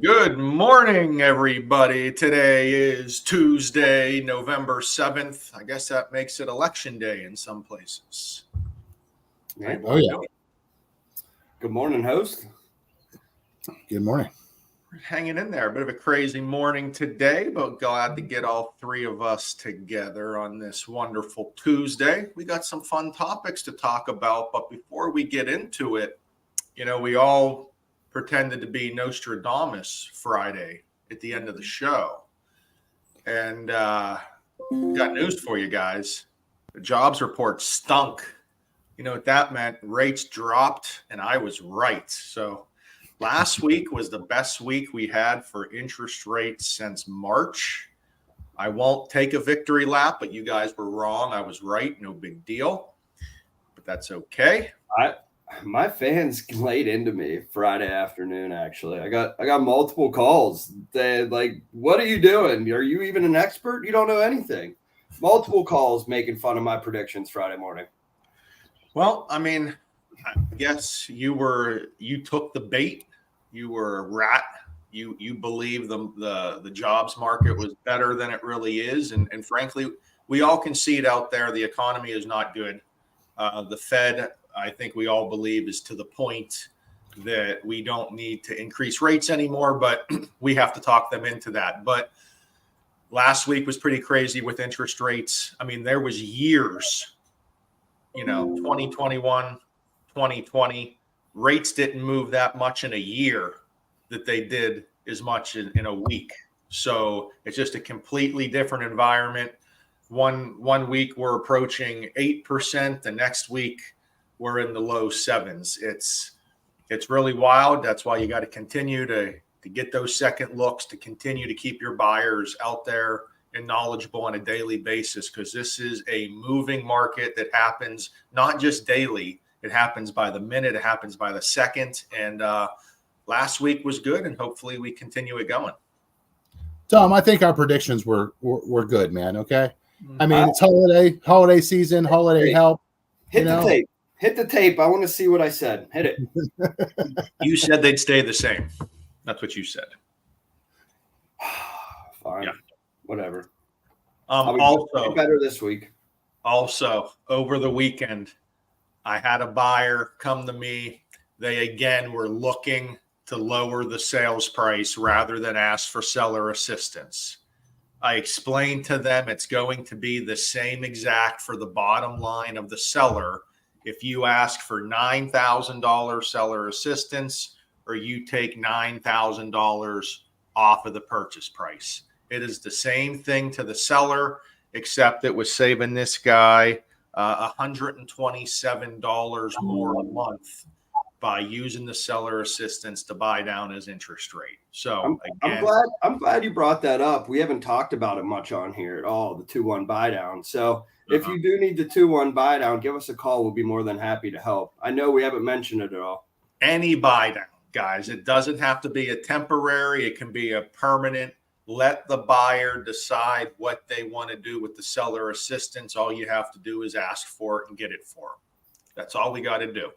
Good morning, everybody. Today is Tuesday, November 7th. I guess that makes it election day in some places. Yeah. Oh, yeah. Good morning, host. Good morning. We're hanging in there. A bit of a crazy morning today, but glad to get all three of us together on this wonderful Tuesday. We got some fun topics to talk about, but before we get into it, we all pretended to be Nostradamus Friday at the end of the show. And got news for you guys. The jobs report stunk. You know what that meant? Rates dropped, and I was right. So last week was the best week we had for interest rates since March. I won't take a victory lap, but you guys were wrong. I was right. No big deal. But that's okay. My fans laid into me Friday afternoon. Actually, I got multiple calls. They like, "What are you doing? Are you even an expert? You don't know anything." Multiple calls making fun of my predictions Friday morning. Well, I mean, I guess you took the bait. You were a rat. You believe the jobs market was better than it really is, and frankly, we all can see it out there. The economy is not good. The Fed, I think we all believe, is to the point that we don't need to increase rates anymore, but we have to talk them into that. But last week was pretty crazy with interest rates. I mean, there was years, 2021, 2020, rates didn't move that much in a year that they did as much in a week. So it's just a completely different environment. One week we're approaching 8%. The next week we're in the low sevens. It's really wild. That's why you got to continue to get those second looks, to continue to keep your buyers out there and knowledgeable on a daily basis, because this is a moving market that happens not just daily. It happens by the minute. It happens by the second. And last week was good, and hopefully we continue it going. Tom, I think our predictions were good, man. Okay. I mean, it's holiday season, holiday help. Hit the tape. Hit the tape. I want to see what I said. Hit it. You said they'd stay the same. That's what you said. Fine. Yeah. Whatever. Also, better this week. Also, over the weekend, I had a buyer come to me. They again were looking to lower the sales price rather than ask for seller assistance. I explained to them it's going to be the same exact for the bottom line of the seller if you ask for $9,000 seller assistance or you take $9,000 off of the purchase price. It is the same thing to the seller, except it was saving this guy $127 more a month by using the seller assistance to buy down his interest rate. So I'm glad you brought that up. We haven't talked about it much on here at all, the 2-1 buy down. So if you do need the 2-1 buy down, give us a call. We'll be more than happy to help. I know we haven't mentioned it at all. Any buy down, guys. It doesn't have to be a temporary. It can be a permanent. Let the buyer decide what they want to do with the seller assistance. All you have to do is ask for it and get it for them. That's all we got to do.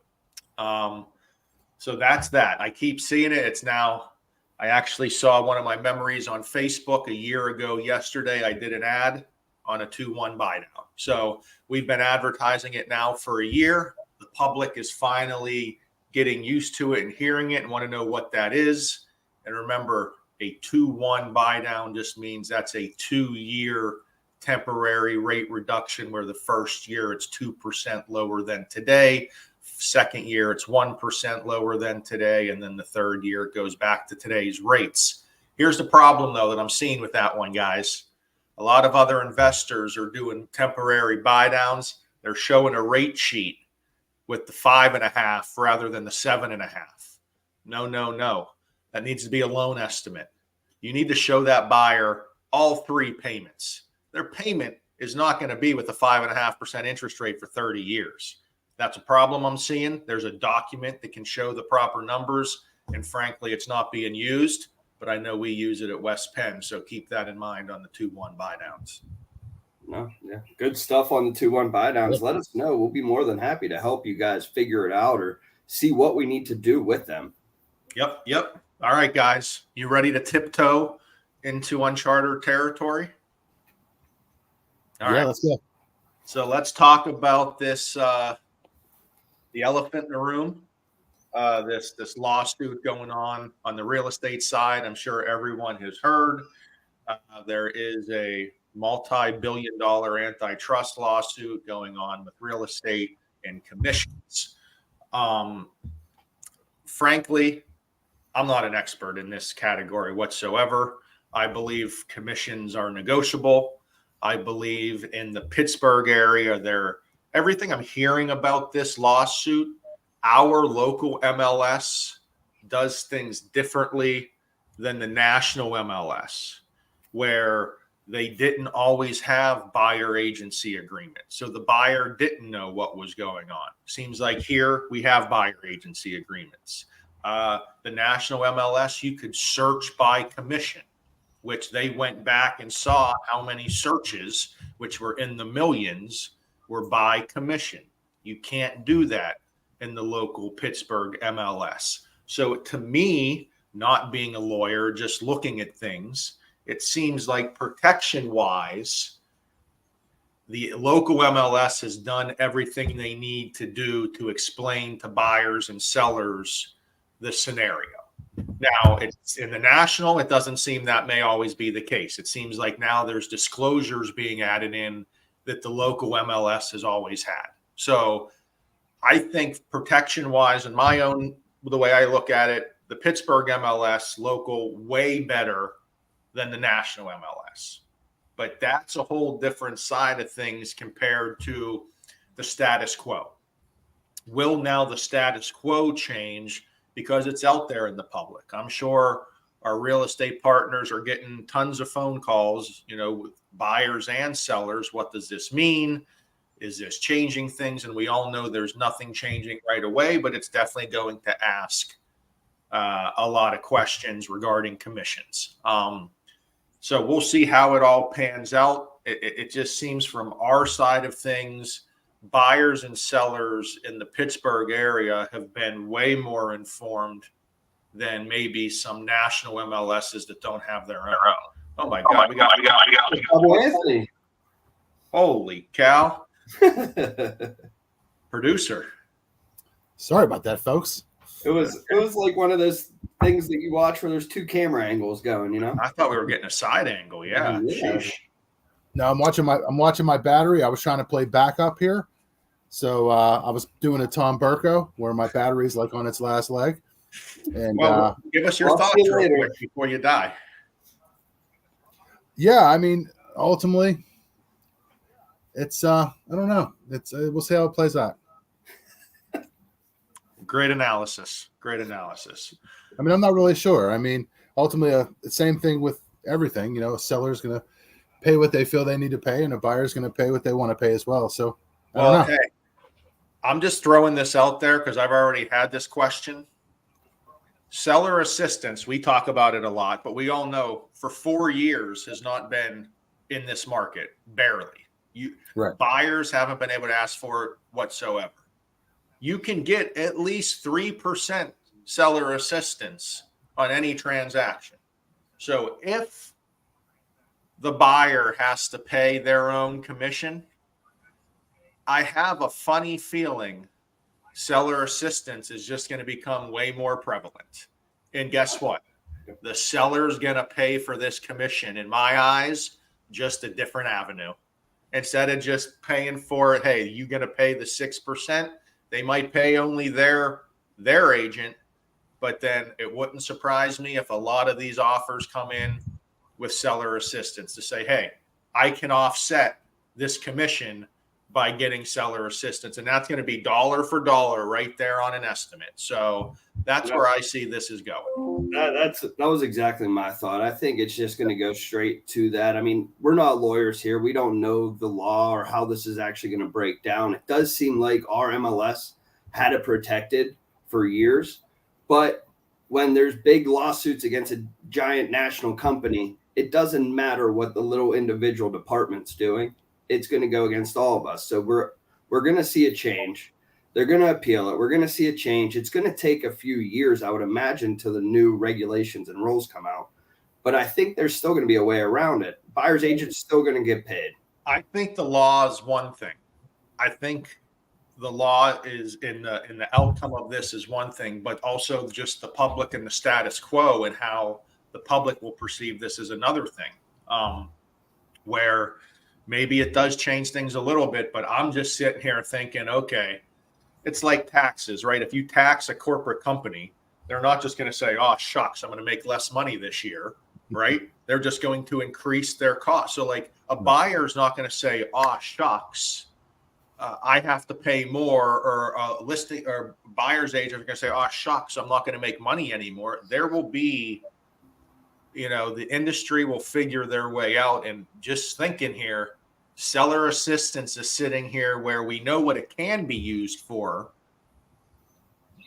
So that's that. I keep seeing it. It's now, I actually saw one of my memories on Facebook a year ago yesterday. I did an ad on a 2-1 buy down. So we've been advertising it now for a year. The public is finally getting used to it and hearing it and want to know what that is. And remember, a 2-1 buy down just means that's a 2-year temporary rate reduction, where the first year it's 2% lower than today. Second year it's 1% lower than today. And then the third year it goes back to today's rates. Here's the problem, though, that I'm seeing with that one, guys. A lot of other investors are doing temporary buy downs. They're showing a rate sheet with the 5.5 rather than the 7.5. No. That needs to be a loan estimate. You need to show that buyer all 3 payments. Their payment is not going to be with a 5.5% interest rate for 30 years. That's a problem I'm seeing. There's a document that can show the proper numbers, and frankly, it's not being used, but I know we use it at West Penn, so keep that in mind on the 2-1 buy downs. No, yeah, good stuff on the 2-1 buy downs. Let us know. We'll be more than happy to help you guys figure it out, or see what we need to do with them. Yep. All right, guys. You ready to tiptoe into uncharted territory? All right. Let's go. So let's talk about this, the elephant in the room, this lawsuit going on the real estate side. I'm sure everyone has heard. There is a multi-billion-dollar antitrust lawsuit going on with real estate and commissions. Frankly, I'm not an expert in this category whatsoever. I believe commissions are negotiable. I believe in the Pittsburgh area, everything I'm hearing about this lawsuit, our local MLS does things differently than the national MLS, where they didn't always have buyer agency agreements. So the buyer didn't know what was going on. Seems like here we have buyer agency agreements. The national MLS, you could search by commission, which they went back and saw how many searches, which were in the millions, were by commission. You can't do that in the local Pittsburgh MLS. So to me, not being a lawyer, just looking at things, it seems like protection-wise, the local MLS has done everything they need to do to explain to buyers and sellers the scenario. Now, it's in the national, it doesn't seem that may always be the case. It seems like now there's disclosures being added in that the local MLS has always had. So I think protection-wise, in my own, the way I look at it, the Pittsburgh MLS local way better than the national MLS. But that's a whole different side of things compared to the status quo. Will now the status quo change because it's out there in the public? I'm sure our real estate partners are getting tons of phone calls, with buyers and sellers. What does this mean? Is this changing things? And we all know there's nothing changing right away, but it's definitely going to ask a lot of questions regarding commissions. So we'll see how it all pans out. It just seems from our side of things, buyers and sellers in the Pittsburgh area have been way more informed than maybe some national MLSs that don't have their own. Oh my God. We got Anthony. Holy cow. Producer. Sorry about that, folks. It was like one of those things that you watch where there's two camera angles going, I thought we were getting a side angle. Yeah. Sheesh. No, I'm watching my battery. I was trying to play backup here. So I was doing a Tom Burko where my battery's like on its last leg. And give us your thoughts real quick before you die. Yeah, I mean, ultimately, it's I don't know. It's we'll see how it plays out. Great analysis. I mean, I'm not really sure. I mean, ultimately, the same thing with everything. A seller's going to pay what they feel they need to pay, and a buyer's going to pay what they want to pay as well. So, I don't know. Hey, I'm just throwing this out there because I've already had this question. Seller assistance, we talk about it a lot, but we all know for 4 years has not been in this market, barely. Right. Buyers haven't been able to ask for it whatsoever. You can get at least 3% seller assistance on any transaction. So if the buyer has to pay their own commission, I have a funny feeling seller assistance is just going to become way more prevalent. And guess what? The seller's going to pay for this commission, in my eyes, just a different avenue. Instead of just paying for it, hey, you going to pay the 6%? They might pay only their agent, but then it wouldn't surprise me if a lot of these offers come in with seller assistance to say, hey, I can offset this commission by getting seller assistance. And that's going to be dollar for dollar right there on an estimate. So that's where I see this is going. That was exactly my thought. I think it's just going to go straight to that. I mean, we're not lawyers here. We don't know the law or how this is actually going to break down. It does seem like our MLS had it protected for years. But when there's big lawsuits against a giant national company, it doesn't matter what the little individual department's doing. It's going to go against all of us. So we're going to see a change. They're going to appeal it. We're going to see a change. It's going to take a few years, I would imagine, till the new regulations and rules come out. But I think there's still going to be a way around it. Buyer's agent's still going to get paid. I think the law is one thing. I think the law is in the outcome of this is one thing, but also just the public and the status quo and how the public will perceive this is another thing. Where maybe it does change things a little bit, but I'm just sitting here thinking, okay, it's like taxes, right? If you tax a corporate company, they're not just going to say, oh, shucks, I'm going to make less money this year, right? They're just going to increase their cost. So like a buyer is not going to say, oh, shucks, I have to pay more, or a listing or buyer's agent is going to say, oh, shucks, I'm not going to make money anymore. There will be, the industry will figure their way out. And just thinking here, seller assistance is sitting here where we know what it can be used for,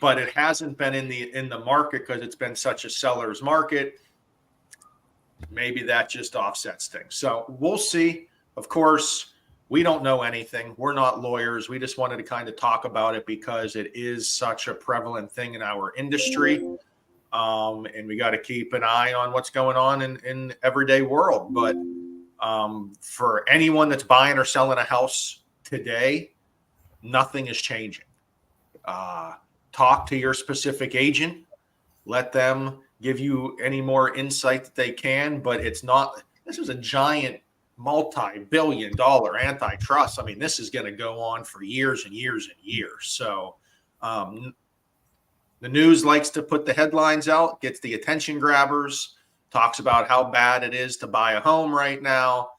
but it hasn't been in the market because it's been such a seller's market. Maybe that just offsets things. So we'll see. Of course, we don't know anything. We're not lawyers. We just wanted to kind of talk about it because it is such a prevalent thing in our industry. And we got to keep an eye on what's going on in everyday world. But for anyone that's buying or selling a house today, nothing is changing. Talk to your specific agent. Let them give you any more insight that they can. But it's not, this is a giant multi-billion-dollar antitrust. I mean, this is going to go on for years and years and years. So the news likes to put the headlines out, gets the attention grabbers, talks about how bad it is to buy a home right now.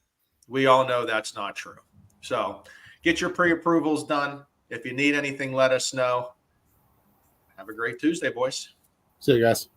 We all know that's not true. So get your pre-approvals done. If you need anything, let us know. Have a great Tuesday, boys. See you guys.